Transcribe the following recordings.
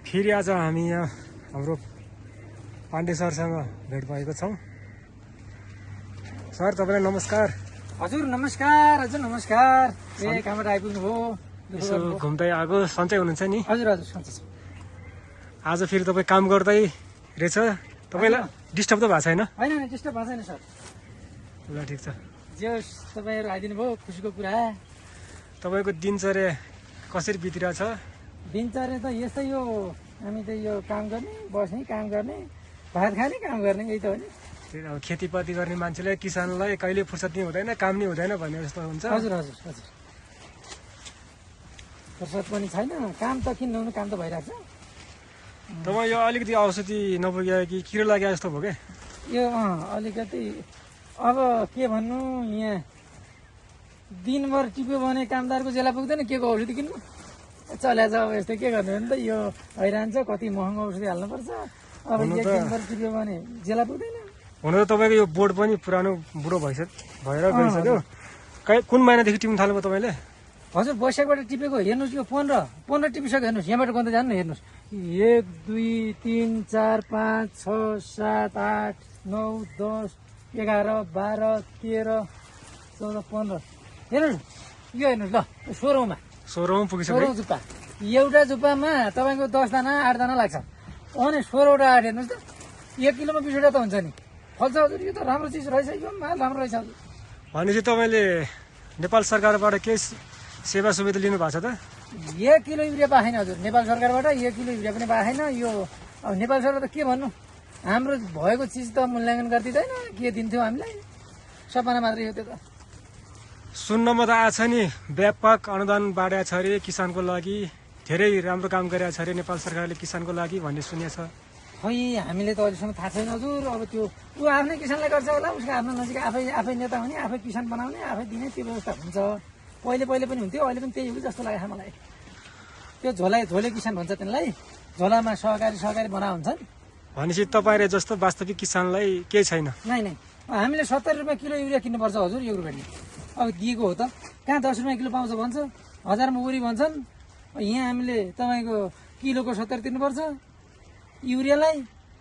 फेरि आज हामी यहाँ हाम्रो पाण्डे सरसँग भेट भएको छौँ। सर तपाईँलाई नमस्कार। हजुर नमस्कार, हजुर नमस्कार। कहाँबाट आइपुग्नु भयो? यसो घुम्दै आएको सन्चै हुनुहुन्छ नि? हजुर हजुर सन्चै छ। आज फेरि तपाईँ काम गर्दै रहेछ, तपाईँलाई डिस्टर्ब त भएको छैन? होइन होइन डिस्टर्ब भएको छैन सर। ल ठिक छ। जे होस् तपाईँहरू आइदिनु भयो, खुसीको कुरा। तपाईँको दिनचर्या कसरी बितिरहेछ? दिनचर्या त यस्तै हो, हामी त यो काम गर्ने, बस्ने, काम गर्ने, भात खाने, काम गर्ने, यही त हो नि। अब खेतीपाती गर्ने मान्छेलाई, किसानलाई कहिले फुर्सद नि हुँदैन, काम नि हुँदैन भन्ने जस्तो हुन्छ। हजुर हजुर हजुर, फुर्सद पनि छैन, काम त किन नहुनु, काम त भइरहेको छ। तपाईँ यो अलिकति औषधि नपुग्यो कि किरो लाग्यो जस्तो भयो क्या? यो अलिकति अब के भन्नु, यहाँ दिनभर टिप्यो भने कामदारको जेला पुग्दैन, के को औषधि किन्नु चल्या छ। अब यस्तै के गर्नु भने त यो हैरान छ, कति महँगो औषधि हाल्नुपर्छ। अब एक दिनभर टिप्यो भने जेला पुग्दैन। हुन त तपाईँको यो बोर्ड पनि पुरानो बुढो भएर गइसक्यो। कुन महिनादेखि टिप्नु थाल्नुभयो तपाईँले? हजुर वैशाखबाट टिपेको। हेर्नुहोस् यो 15 टिपिसक्यो। हेर्नुहोस् यहाँबाट गर्दै जानु न। हेर्नुहोस् 1 2 3 4 5 6 7 8 9 10 11 12 13 14 15। हेर्नुहोस् यो हेर्नुहोस् ल, 16औं पुगिसक्यो। जुप्पा। एउटा जुप्पामा तपाईँको 10 दाना 8 दाना लाग्छ। अनि 16वटा आठ हेर्नुहोस् त, 1 किलोमा 20वटा त हुन्छ नि। फल्छ हजुर, यो त राम्रो चिज रहेछ, यो माल राम्रो रहेछ हजुर। भनेपछि तपाईँले नेपाल सरकारबाट केही सेवा सुविधा लिनु भएको छ त? 1 किलो युरिया पाएन हजुर, नेपाल सरकारबाट 1 किलो युरिया पनि पाएन। यो अब नेपाल सरकार त के भन्नु, हाम्रो भएको चिज त मूल्याङ्कन गरिदिँदैन, के दिन्थ्यो हामीलाई, सपना मात्रै हो त्यो त। सुन्नमा त आएको छ नि, व्यापक अनुदान बाँडेको छ अरे किसानको लागि, धेरै राम्रो काम गरेको छ अरे नेपाल सरकारले किसानको लागि भन्ने सुनेको छ। खै हामीले त अहिलेसम्म थाहा छैन हजुर। अब त्यो ऊ आफ्नै किसानलाई गर्छ होला, उसको आफ्नो नजिक आफै नेता हुने, आफै किसान बनाउने, आफै दिने, त्यो व्यवस्था हुन्छ। पहिले पनि हुन्थ्यो, अहिले पनि त्यही हो जस्तो लाग्यो मलाई। त्यो झोले किसान भन्छ त्यसलाई, झोलामा सहकारी बना हुन्छन्। भनेपछि तपाईँले जस्तो वास्तविक किसानलाई केही छैन? नै हामीले 70 रुपियाँ किलो युरिया किन्नुपर्छ हजुर। यो रुपियाँ अब दिएको हो त, कहाँ 10 रुपियाँ किलो पाउँछ भन्छ, 1000मा उरी भन्छन्। यहाँ हामीले तपाईँको किलोको 70 तिर्नुपर्छ युरियालाई।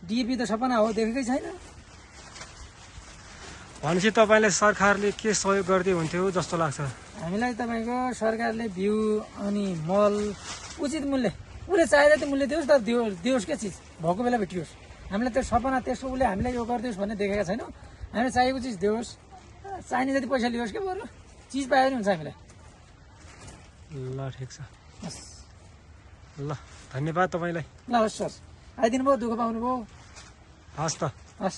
डिएपी त सपना हो, देखेकै छैन। भनेपछि तपाईँले सरकारले के सहयोग गर्दै हुन्थ्यो जस्तो लाग्छ? हामीलाई तपाईँको सरकारले बिउ अनि मल उचित मूल्य, उसले चाहिँदा त्यो मूल्य दियोस्, तर दियोस् क्या चिज, भएको बेला भेटियोस्। हामीलाई त्यो सपना त्यसको उसले हामीलाई यो गरिदियोस् भन्ने देखेका छैनौँ। हामीलाई चाहिएको चिज दियोस्, चाहिने जति पैसा लियोस् क्या, बरु चिज पायो भने हुन्छ हामीलाई। ल ठिक छ, ल धन्यवाद तपाईँलाई। ल हस् सर, आइदिनु भयो, दुःख पाउनु भयो। हस् त, हस्।